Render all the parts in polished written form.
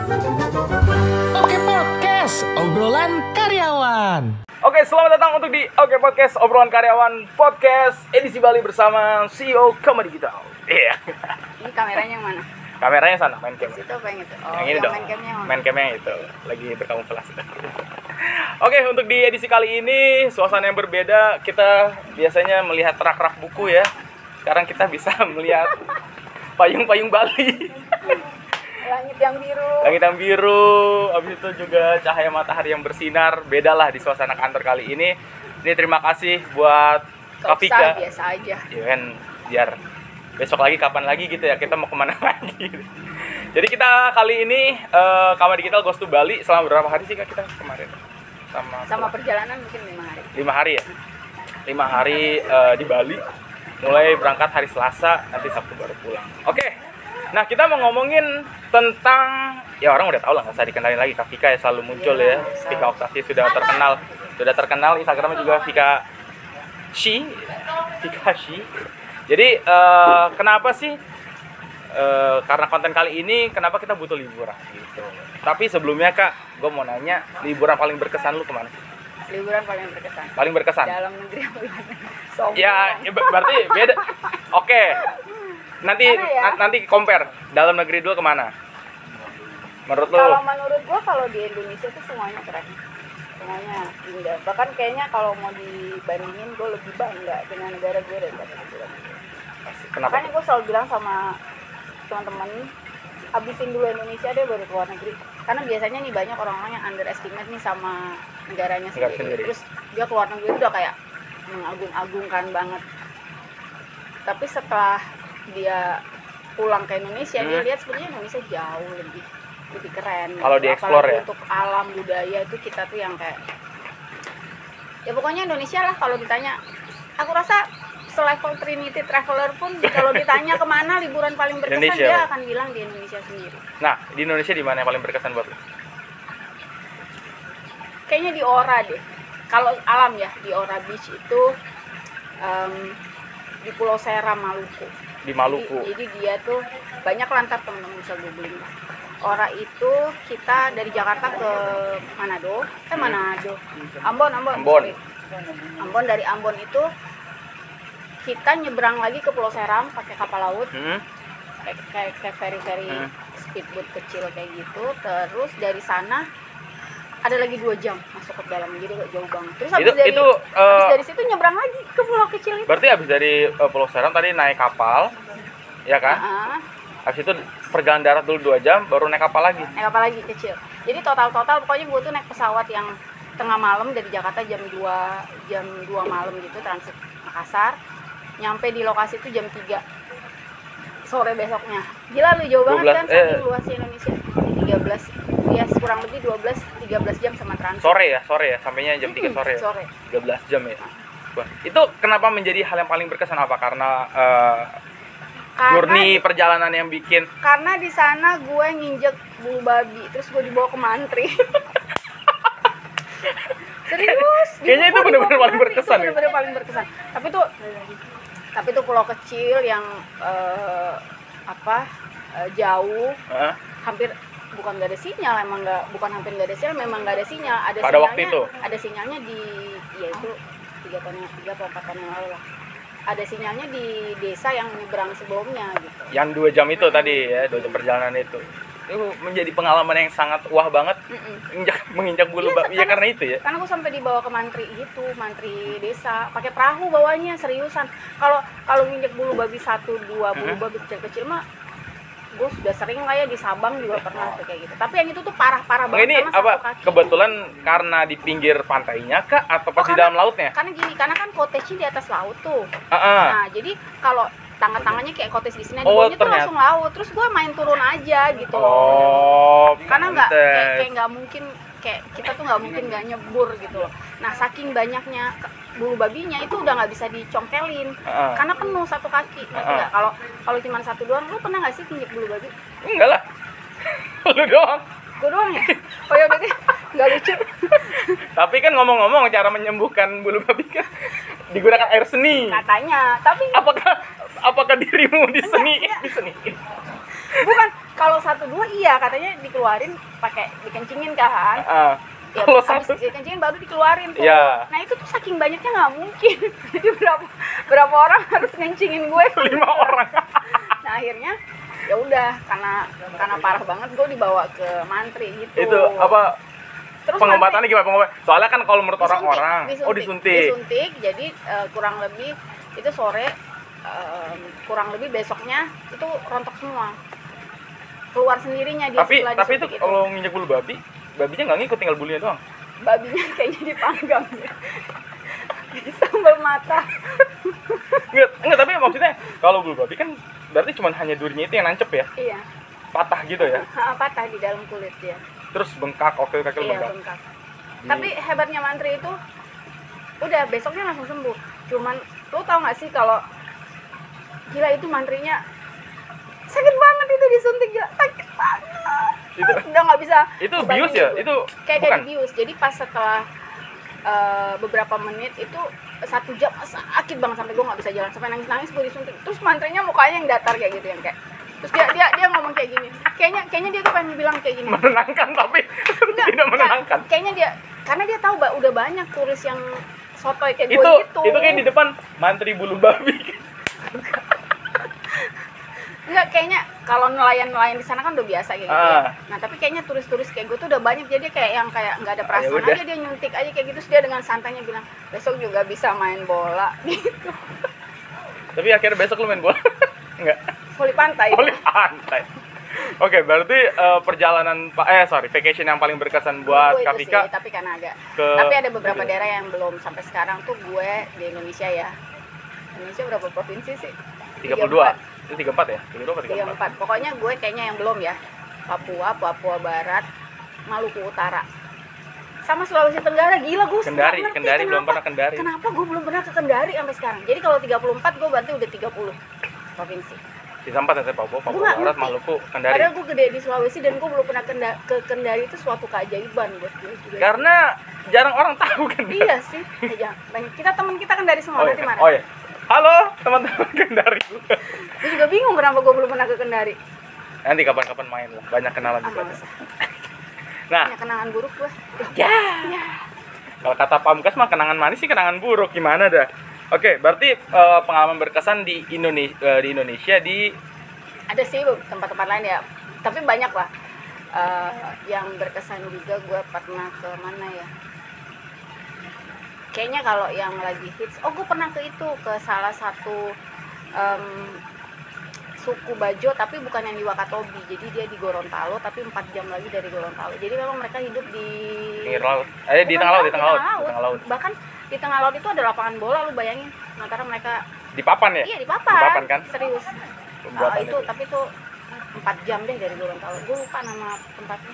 Oke Podcast, obrolan karyawan. Oke, selamat datang untuk di Oke Podcast, obrolan karyawan podcast edisi Bali bersama CEO Comedy Digital. Iya. Ini kameranya yang mana? Kameranya sana, main cam. Itu apa yang itu? Oh, Yang ini dong. main camnya yang mana? Main camnya yang itu, lagi berkamuflase. Oke, untuk di edisi kali ini suasana yang berbeda. Kita biasanya melihat rak-rak buku ya. Sekarang kita bisa melihat payung-payung Bali. Langit yang biru. Langit yang biru, habis itu juga cahaya matahari yang bersinar. Bedalah di suasana kantor kali ini. Ini terima kasih buat Gak Kak usah, Vika. biasa aja. Ya kan, biar besok lagi kapan lagi gitu ya, kita mau kemana lagi. Jadi kita kali ini Comedy Digital goes to Bali. Selama berapa hari sih Kak kita kemarin? Sama perjalanan mungkin 5 hari. 5 hari ya? 5 hari di Bali. Mulai berangkat hari Selasa, nanti Sabtu baru pulang. Oke. Nah, kita mau ngomongin tentang, ya orang udah tahu lah, nggak usah dikenalin lagi. Kak Vika ya selalu muncul ya. Vika Oktasi sudah terkenal. Instagramnya juga Vika Shi. Jadi kenapa sih? Karena konten kali ini, kenapa kita butuh liburan gitu. Tapi sebelumnya Kak, gue mau nanya, liburan paling berkesan lu kemana sih? Liburan paling berkesan. Paling berkesan? Dalam negeri apa luar negeri? Sombong. Ya, berarti beda. Oke. Nanti compare dalam negeri dulu kemana? Menurut lu? Kalau menurut gua, kalau di Indonesia tuh semuanya keren. Semuanya indah. Bahkan kayaknya kalau mau dibandingin, gue lebih bangga dengan negara gue daripada negara gue. Kenapa? Makanya gue selalu bilang sama teman-teman, habisin dulu Indonesia deh baru ke luar negeri. Karena biasanya nih banyak orang-orang yang underestimate nih sama negaranya sendiri. Terus dia ke luar negeri udah kayak mengagung-agungkan banget. Tapi setelah dia pulang ke Indonesia, dia lihat sebenarnya Indonesia jauh lebih keren. Kalau dieksplor ya? Untuk alam budaya itu kita tuh yang kayak, ya pokoknya Indonesia lah. Kalau ditanya, aku rasa selevel Trinity Traveler pun kalau ditanya kemana liburan paling berkesan, Indonesia, dia ya? akan bilang di Indonesia sendiri. Nah, di Indonesia di mana yang paling berkesan buat lu? Kayaknya di Ora deh. Kalau alam ya, di Ora Beach itu di Pulau Seram, Maluku. Di Maluku. Jadi dia tuh banyak lantar, teman-teman bisa googling lah. Ora itu kita dari Jakarta ke Manado, Ambon. Sorry. Ambon, dari Ambon itu kita nyebrang lagi ke Pulau Seram pakai kapal laut, kayak ferry speedboat kecil kayak gitu. Terus dari sana ada lagi 2 jam masuk ke dalam, jadi agak jauh banget. Terus habis dari situ nyebrang lagi ke pulau kecil itu. Berarti habis dari Pulau Seram tadi naik kapal, ya kan? Habis itu perjalanan darat dulu 2 jam, baru naik kapal lagi. Naik kapal lagi kecil. Jadi total pokoknya gue tuh naik pesawat yang tengah malam dari Jakarta jam 2 malam gitu, transit Makassar. Nyampe di lokasi itu jam 3 sore besoknya. Gila lu, jauh banget kan, saking luasnya Indonesia. 13, ya kurang lebih 13 jam sama transit. Sore ya, sampainya jam 3 sore. Sore. 13 jam ya. Wah, itu kenapa menjadi hal yang paling berkesan apa? Karena journey perjalanan yang bikin. Karena di sana gue nginjek bulu babi, terus gue dibawa ke mantri. Serius? Kayaknya itu benar-benar paling berkesan. Itu benar-benar paling berkesan. Tapi tuh pulau kecil yang jauh, hampir bukan nggak ada sinyal, bukan hampir nggak ada sinyal, memang nggak ada sinyal. Ada pada sinyalnya, waktu itu? Ada sinyalnya di, ya itu 3 atau 4 tahun yang lalu lah. Ada sinyalnya di desa yang nyebrang sebelumnya gitu. Yang 2 jam itu tadi ya, 2 jam perjalanan itu menjadi pengalaman yang sangat wah banget. Menginjak bulu babi ya, karena itu ya. Karena gue sampai dibawa ke mantri desa, pakai perahu bawanya, seriusan. Kalau nginjak bulu babi 1-2 bulu babi kecil-kecil mah gue sudah sering lah ya, di Sabang juga pernah kayak gitu. Tapi yang itu tuh parah banget. Ini karena apa? Kebetulan karena di pinggir pantainya kah atau pas di dalam lautnya? Karena kan cottage-nya di atas laut tuh. Nah, jadi kalau tangannya kayak cottage di sini, di bawahnya tuh langsung laut. Terus gue main turun aja gitu loh. Karena kayak nggak mungkin, kayak kita tuh nggak mungkin nggak nyebur gitu loh. Nah, saking banyaknya bulu babinya itu udah nggak bisa dicongkelin, karena penuh satu kaki. Nggak, kalau cuma 1 doang. Lu pernah nggak sih injek bulu babi? Enggak lah. Lu doang. Gue doang ya? Oh ya berarti nggak lucu. Tapi kan ngomong-ngomong, cara menyembuhkan bulu babi kan digunakan air seni. Katanya, tapi apakah dirimu diseniin? bukan Kalau 1-2 iya katanya dikeluarin pakai dikencingin kan. Ya, kalau habis satu dikencingin baru dikeluarin tuh. Iya. Nah itu tuh saking banyaknya nggak mungkin. Jadi berapa orang harus ngencingin gue? 5 orang. Nah akhirnya ya udah karena parah banget gue dibawa ke mantri gitu. Itu apa? Terus Pengobatannya gimana pengobatan? Soalnya kan kalau menurut disuntik, orang-orang, disuntik. Jadi kurang lebih itu sore, kurang lebih besoknya itu rontok semua, keluar sendirinya dia. Tapi setelah itu disuntik kalau nginjek bulu babinya nggak ngikut, tinggal bulunya doang. babinya kayaknya dipanggang ya. Sambal mata. Enggak, tapi maksudnya kalau bulu babi kan berarti cuma hanya durinya itu yang nancep ya? Iya. Patah gitu ya? Patah di dalam kulit ya. Terus bengkak, kaki Iya, bengkak. bengkak. Tapi hebatnya mantri itu udah besoknya langsung sembuh. Cuman lo tau gak sih kalau gila itu mantrinya sakit banget, itu disuntik gila sakit banget. Itu Udah nggak bisa. itu bius ya? gue. Itu kayak bukan? bius. Jadi pas setelah beberapa menit itu 1 jam sakit banget sampai gue nggak bisa jalan, sampai nangis gue disuntik. Terus mantrinya mukanya yang datar kayak gitu, yang kayak terus dia ngomong kayak gini. Kayaknya dia tuh pengen bilang kayak gini. Menenangkan tapi tidak menenangkan. Kayaknya dia karena dia tahu udah banyak turis yang sotoy kayak gue gitu. Itu kayak di depan mantri bulu babi. Enggak, kayaknya kalau nelayan di sana kan udah biasa kayak gitu ya. Nah, tapi kayaknya turis-turis kayak gue tuh udah banyak, jadi kayak nggak ada perasaan aja, dia nyuntik aja kayak gitu. Terus dia dengan santainya bilang, "Besok juga bisa main bola." gitu. Tapi akhirnya besok lu main bola? Enggak. Voli pantai. Oke, berarti perjalanan vacation yang paling berkesan buat Kak Vika. Tapi karena tapi ada beberapa daerah yang belum sampai sekarang tuh gue di Indonesia ya. Indonesia berapa provinsi sih? 32. Itu 34 ya? 34. Pokoknya gue kayaknya yang belum ya. Papua Barat, Maluku Utara. Sama Sulawesi Tenggara, gila gue Kendari belum pernah Kendari. Kenapa gue belum pernah ke Kendari sampai sekarang? Jadi kalau 34 gue berarti udah 30 provinsi. Di tempat ya, Papua Barat, Maluku, Kendari. Padahal gue gede di Sulawesi dan gue belum pernah ke Kendari. Itu suatu keajaiban buat gue juga. Karena jarang orang tahu kan. Iya sih. Ya, banyak teman kita Kendari semua, nanti marah. Oh iya. Halo teman-teman Kendari. Gue juga bingung kenapa gue belum pernah ke Kendari. Nanti kapan-kapan main lah, banyak kenalan juga. Nah, banyak kenangan buruk gue. Ya. Kalau kata Pamungkas mah kenangan manis sih kenangan buruk, gimana dah? Oke, berarti pengalaman berkesan di Indonesia di ada sih tempat-tempat lain ya, tapi banyak lah. Yang berkesan juga gue pernah ke mana ya? Kayaknya kalau yang lagi hits, gue pernah ke salah satu suku Bajo, tapi bukan yang di Wakatobi. Jadi dia di Gorontalo, tapi 4 jam lagi dari Gorontalo. Jadi memang mereka hidup di pinggir laut. Di tengah laut. Bahkan di tengah laut itu ada lapangan bola, lu bayangin. Sementara mereka di papan ya? Iya, di papan kan? Serius. Tapi itu 4 jam deh dari Gorontalo. Gue lupa nama tempatnya.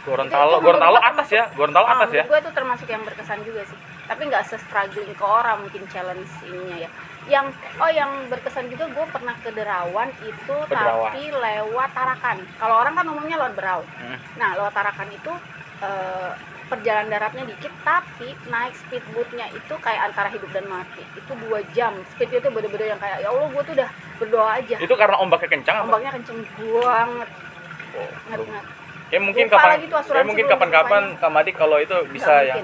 Gorontalo atas ya? Gorontalo atas ya? Gue itu termasuk yang berkesan juga sih. Tapi nggak se-struggling ke orang, mungkin challenge ininya ya. Yang berkesan juga gue pernah ke Derawan itu, tapi lewat Tarakan. Kalau orang kan umumnya lewat Berau. Nah, lewat Tarakan itu perjalanan daratnya dikit, tapi naik speedboatnya itu kayak antara hidup dan mati. Itu 2 jam. Speednya itu bener-bener yang kayak, ya Allah, gue tuh udah berdoa aja. Itu karena ombaknya kencang? Ombaknya kenceng banget. Ngeri-ngeri. Ya mungkin kapan-kapan Kak Madi kalau itu bisa yang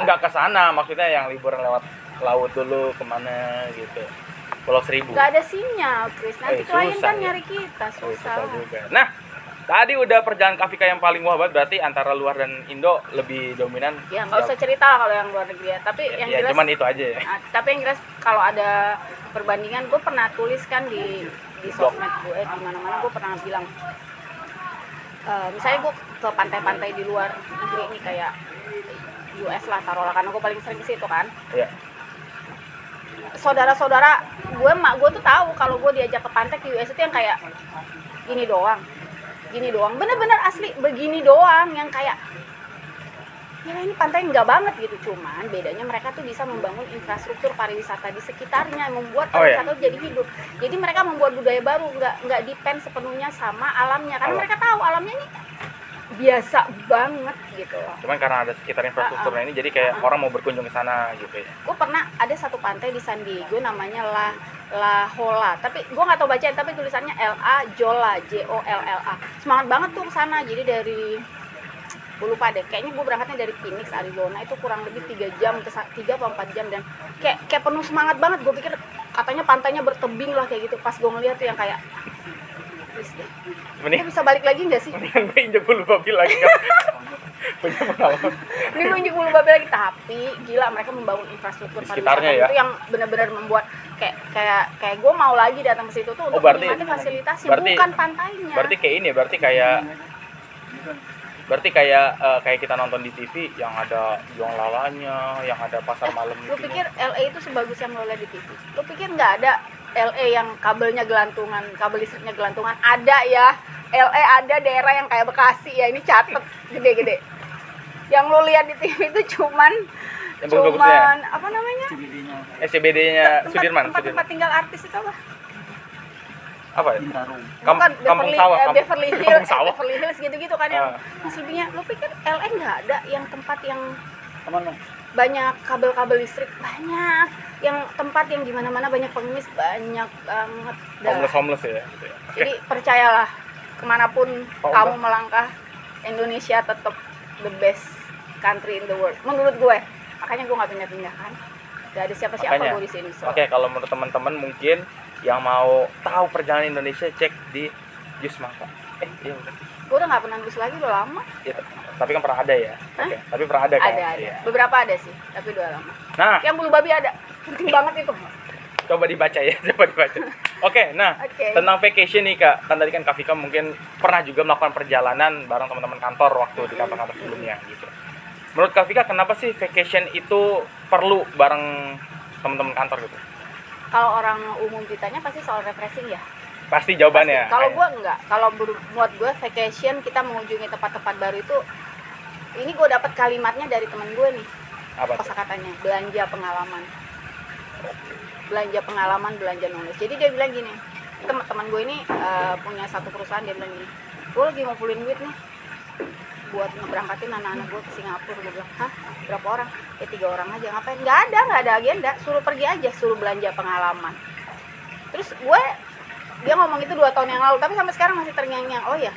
enggak ke sana, maksudnya yang liburan lewat laut dulu kemana gitu. Pulau Seribu. Enggak ada sinyal, Chris. Nanti klien kan nyari kita, susah juga. Nah, tadi udah perjalanan Kak Vika yang paling wah banget, berarti antara luar dan Indo lebih dominan. Ya, enggak usah cerita kalau yang luar negeri ya. Tapi yang jelas cuman itu aja ya. Nah, tapi yang jelas kalau ada perbandingan, gue pernah tulis kan di sosmed gue, di mana-mana gue pernah bilang misalnya gue ke pantai-pantai di luar negeri ini kayak US lah taruhlah, karena gue paling sering ke situ kan. Iya. Saudara-saudara gue tuh tahu kalau gue diajak ke pantai ke US itu yang kayak gini doang, bener-bener asli begini doang, yang kayak ya ini pantai enggak banget gitu. Cuman bedanya mereka tuh bisa membangun infrastruktur pariwisata di sekitarnya, membuat pariwisata jadi hidup. Jadi mereka membuat budaya baru, nggak depend sepenuhnya sama alamnya, karena mereka tahu alamnya ini biasa banget gitu. Cuman karena ada sekitar infrastrukturnya ini, jadi kayak orang mau berkunjung ke sana gitu ya. Gue pernah ada satu pantai di San Diego namanya La Jolla, tapi gue nggak tahu bacaan, tapi tulisannya LA Jolla, JOLLA. Semangat banget tuh kesana. Jadi dari gue lupa deh, kayaknya gue berangkatnya dari Phoenix, Arizona, itu kurang lebih 3 jam, 3 atau 4 jam, dan kayak penuh semangat banget. Gue pikir katanya pantainya bertebing lah kayak gitu, pas gue ngeliat tuh yang kayak Mending bisa balik lagi nggak sih? mendingan gue injek bulu babi lagi kan. Punya pengalaman. Ini gue injek bulu babi lagi, tapi gila mereka membangun infrastruktur Di sekitarnya ya? itu yang benar-benar membuat kayak gue mau lagi datang ke situ tuh untuk menikmati fasilitasnya, bukan pantainya. Berarti kayak kita nonton di TV yang ada jual lalanya, yang ada pasar malam. Lu pikir LA itu sebagus yang lo lihat di TV? Lu pikir nggak ada LA yang kabelnya gelantungan, kabel listriknya gelantungan? Ada ya. LA ada daerah yang kayak Bekasi ya, ini catet gede-gede. Yang lo lihat di TV itu cuman apa namanya? SCBD-nya Sudirman. Tempat tinggal artis itu apa? Apa ya? Kampung sawah, Beverly Hills gitu-gitu kan yang lebihnya. Lu pikir LA nggak ada yang tempat yang banyak kabel-kabel listrik, banyak yang tempat yang di mana-mana banyak pengemis, banyak banget. Homeless ya. Gitu ya. Jadi percayalah, kemanapun kamu melangkah, Indonesia tetap the best country in the world menurut gue. Makanya gue nggak pindah-pindah kan. Gak ada siapa-siapa gue di sini. Oke, kalau menurut teman-teman mungkin yang mau tahu perjalanan Indonesia, cek di Jus Mangga. Iya udah. Gue udah nggak pernah nulis lagi, udah lama. Ya, tapi kan pernah ada ya. Oke, tapi pernah ada kan? Ada. Ya. Beberapa ada sih, tapi udah lama. Nah, yang bulu babi ada. Penting banget itu. Coba dibaca ya, Oke, nah, tentang vacation nih Kak. Kan tadi kan Kak Vika mungkin pernah juga melakukan perjalanan bareng teman-teman kantor waktu di kantor-kantor sebelumnya gitu. Menurut Kak Vika, kenapa sih vacation itu perlu bareng teman-teman kantor gitu? Kalau orang umum ditanya pasti soal refreshing ya. Pasti jawabannya. Kalau gue enggak. Kalau buat gue vacation, kita mengunjungi tempat-tempat baru itu, ini gue dapat kalimatnya dari teman gue nih. Apa kosakatanya? Belanja pengalaman. Belanja pengalaman, belanja knowledge. Jadi dia bilang gini, teman gue ini punya satu perusahaan, dia bilang gini, gue lagi ngumpulin duit nih buat ngeberangkatin anak-anak gue ke Singapura. Gue bilang, hah? Berapa orang? Ya 3 orang aja. Ngapain? Nggak ada agenda. Suruh pergi aja, suruh belanja pengalaman. Terus dia ngomong itu 2 tahun yang lalu, tapi sampai sekarang masih terngiang-ngiang. Oh ya,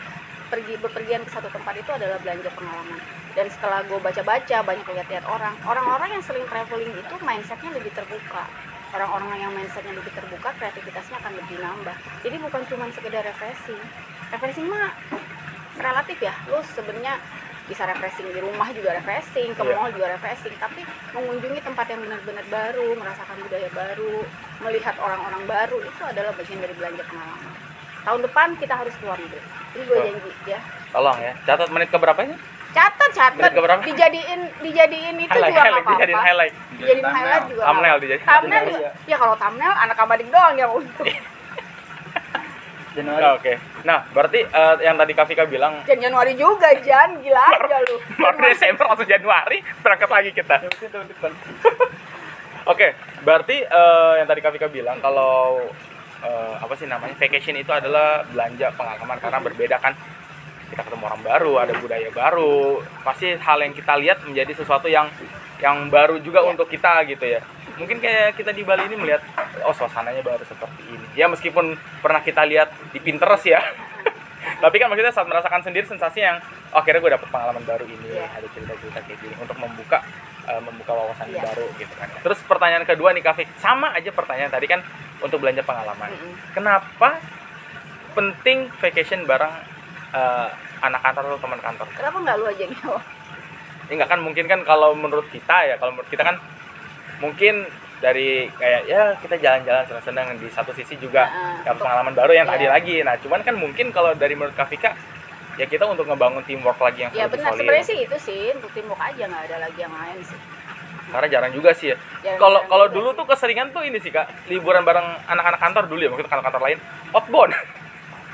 bepergian ke satu tempat itu adalah belanja pengalaman. Dan setelah gue baca-baca, banyak lihat-lihat orang-orang yang sering traveling itu mindsetnya lebih terbuka. Orang-orang yang mindsetnya lebih terbuka, kreativitasnya akan lebih nambah. Jadi bukan cuma sekedar refreshing mah relatif ya. Lu sebenarnya bisa refreshing di rumah juga refreshing, ke mall juga refreshing, tapi mengunjungi tempat yang benar-benar baru, merasakan budaya baru, melihat orang-orang baru, itu adalah bagian dari belanja pengalaman. Tahun depan kita harus keluar negeri. Ini gue janji ya. Tolong ya, catat menit keberapanya? Catat. Dijadiin itu juga nggak apa-apa. Dijadiin highlight juga. Thumbnail juga. Ya kalau thumbnail anak abadik doang yang untung. Januari. Oke. Nah, berarti yang tadi Kak Vika bilang Januari juga, Jan. Gila aja lu. Desember atau Januari berangkat lagi kita. Oke, berarti yang tadi Kak Vika bilang kalau vacation itu adalah belanja pengalaman, karena berbeda kan. Kita ketemu orang baru, ada budaya baru. Pasti hal yang kita lihat menjadi sesuatu yang baru juga untuk kita gitu ya. Mungkin kayak kita di Bali ini melihat, suasananya baru seperti ini. Ya meskipun pernah kita lihat di Pinterest ya. Tapi kan maksudnya saat merasakan sendiri sensasi yang akhirnya gue dapet pengalaman baru ini, ada cerita-cerita kayak gini untuk membuka wawasan baru gitu kan. Terus pertanyaan kedua nih Kak Vika, sama aja pertanyaan tadi kan untuk belanja pengalaman. Kenapa penting vacation bareng anak kantor atau teman kantor? Kenapa nggak lu aja nih? Enggak kan, mungkin kan kalau menurut kita kan mungkin dari kayak ya kita jalan-jalan senang-senang, di satu sisi juga dapat pengalaman baru yang tadi lagi. Nah cuman kan mungkin kalau dari menurut Kak Vika, ya kita untuk ngebangun teamwork lagi yang lebih solid. Ya benar, sebenarnya sih itu sih untuk teamwork aja, nggak ada lagi yang lain sih. Karena jarang juga sih ya. Kalau dulu tuh keseringan tuh ini sih Kak, liburan bareng anak-anak kantor dulu ya, maksudnya kantor-kantor lain outbound.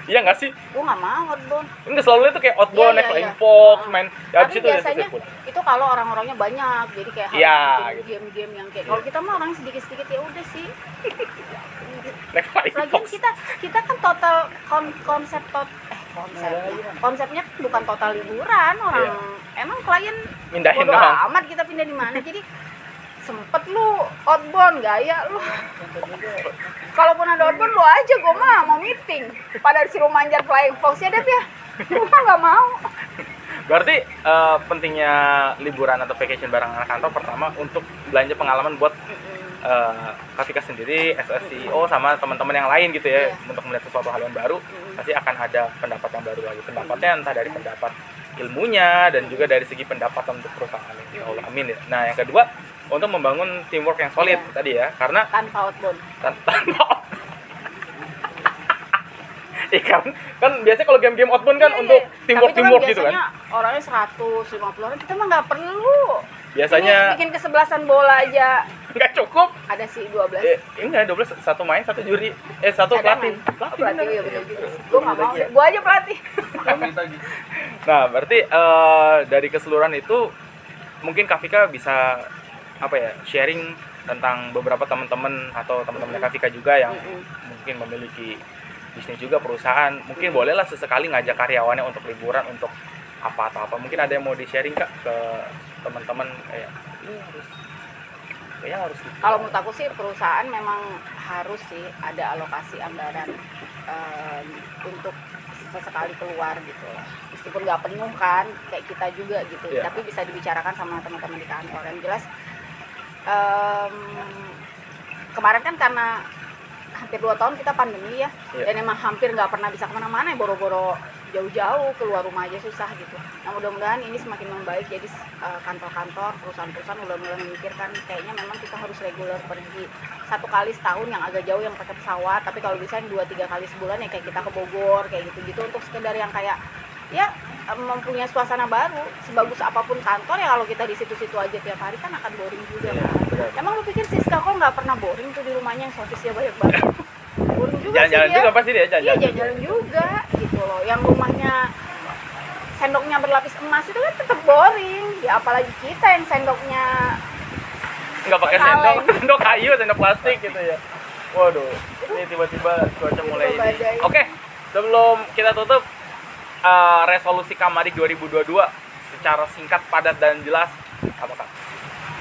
Iya nggak sih? Gue nggak mau outbound. Enggak, selalu itu kayak outbound, naik Flying Fox, main. Ya habis itu biasanya itu kalau orang-orangnya banyak, jadi kayak harus game-game yang kayak. Kalau kita mah orangnya sedikit-sedikit ya udah sih. Lagian kita kan total konsepnya bukan total liburan orang. Emang klien mindahin bodo doang. amat kita pindah di mana. Jadi sempet lu outbound gaya lu. Kalaupun ada outbound lu aja, gue mah mau meeting. Pada disuruh manjat Flying Fox ya Dep ya. Gue mah nggak mau. Berarti pentingnya liburan atau vacation bareng anak kantor pertama untuk belanja pengalaman buat Kak Vika sendiri, CEO sama teman-teman yang lain gitu ya, untuk melihat sesuatu hal yang baru, pasti akan ada pendapat yang baru lagi. Pendapatnya entah dari pendapat ilmunya dan juga dari segi pendapatan untuk perusahaan ini. Ya Allah, amin ya. Nah, yang kedua, untuk membangun teamwork yang solid tadi ya, karena Tanpa outbound. tanpa kan biasanya kalau game-game outbound kan untuk teamwork gitu kan. Biasanya orangnya 150 orang, kita mah nggak perlu. Biasanya bikin kesebelasan bola aja nggak cukup. ada sih 12. Enggak, 12, satu main, satu juri, satu pelatih. Pelatih ya benar juga sih. Gue nggak mau, gue aja pelatih. Nah, berarti dari keseluruhan itu mungkin Kak Vika bisa apa ya, sharing tentang beberapa teman-teman atau teman-teman Kak Vika juga yang mungkin memiliki bisnis juga, perusahaan. Mungkin bolehlah sesekali ngajak karyawannya untuk liburan, untuk apa atau apa. Mungkin ada yang mau di-sharing Kak ke teman-teman kayak ini harus gitu. Kalau menurut aku sih perusahaan memang harus sih ada alokasi anggaran untuk sesekali keluar gitu, meskipun nggak penuh kan kayak kita juga gitu, tapi bisa dibicarakan sama teman-teman di kantor. Yang jelas kemarin kan karena hampir 2 tahun kita pandemi ya, dan emang hampir nggak pernah bisa kemana-mana ya, boro-boro jauh-jauh keluar rumah aja susah gitu. Nah, mudah-mudahan ini semakin membaik, jadi kantor-kantor, perusahaan-perusahaan udah mulai memikirkan kayaknya memang kita harus reguler pergi 1 kali setahun yang agak jauh yang pakai pesawat, tapi kalau bisa 2-3 kali sebulan ya kayak kita ke Bogor kayak gitu-gitu, untuk sekedar yang kayak ya mempunyai suasana baru. Sebagus apapun kantor ya kalau kita di situ-situ aja tiap hari kan akan boring juga kan. Emang lu pikir Siska kok nggak pernah boring tuh di rumahnya yang sosisnya banyak banget? Boring juga jalan-jalan sih dia. Juga pasti dia jalan-jalan. Iya, jalan-jalan juga gitu loh. Yang rumahnya sendoknya berlapis emas itu kan tetap boring. Ya apalagi kita yang sendoknya nggak pakai sendok kayu, sendok plastik gitu ya. Waduh, ini tiba-tiba cuaca mulai ini. Oke, sebelum kita tutup, resolusi Kamadik 2022 secara singkat, padat dan jelas apa Kak?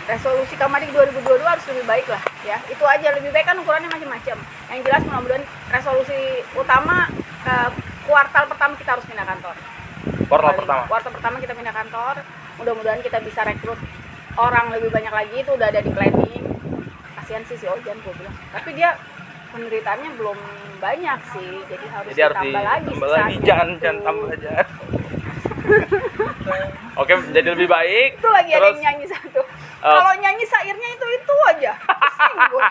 Resolusi Kamadik 2022 harus lebih baik lah ya. Itu aja, lebih baik kan ukurannya macam-macam. Yang jelas mudah-mudahan resolusi utama kuartal pertama kita harus pindah kantor. Kuartal pertama kita pindah kantor. Mudah-mudahan kita bisa rekrut orang lebih banyak lagi, itu udah ada di planning. Kasihan sih si Ojan gue bilang. Tapi dia penderitaannya belum banyak sih, jadi harus ditambah lagi. Jangan tambah aja. Oke, jadi lebih baik. Itu lagi terus, ada yang nyanyi satu. Kalau nyanyi syairnya itu aja. Pusing gue.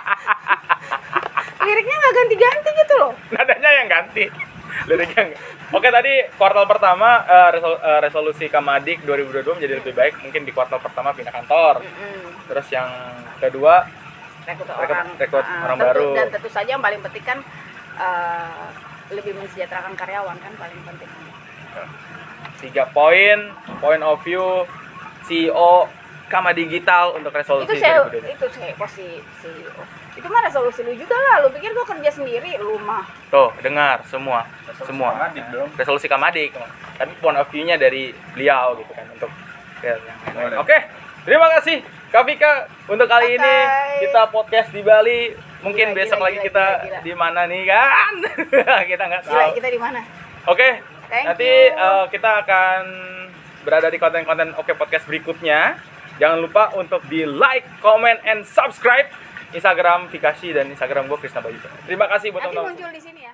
Liriknya nggak ganti-ganti gitu loh. Nadanya yang ganti. Liriknya enggak. Oke, tadi kuartal pertama resolusi Kamadik 2022 menjadi lebih baik. Mungkin di kuartal pertama pindah kantor. Terus yang kedua rekrut orang baru. Dan tentu saja yang paling penting kan lebih mensejahterakan karyawan kan paling penting. 3 point of view CEO Kama Digital untuk resolusi itu saya posisi CEO. Itu mah resolusi lu juga lah. Lu pikir gua kerja sendiri, lu mah. Tuh, dengar semua. Resolusi Kamadik. Tapi point of view-nya dari beliau gitu kan untuk yang lain. Oke. Terima kasih Kak Vika untuk kali ini kita podcast di Bali. Mungkin besok lagi kita di mana nih kan? Kita nggak tahu. Kita di mana? Oke. Nanti kita akan berada di konten-konten Oke Podcast berikutnya. Jangan lupa untuk di like, comment, and subscribe Instagram Vikasi dan Instagram gue Krisna Bayu. Terima kasih buat teman-teman. Nanti muncul di sini ya.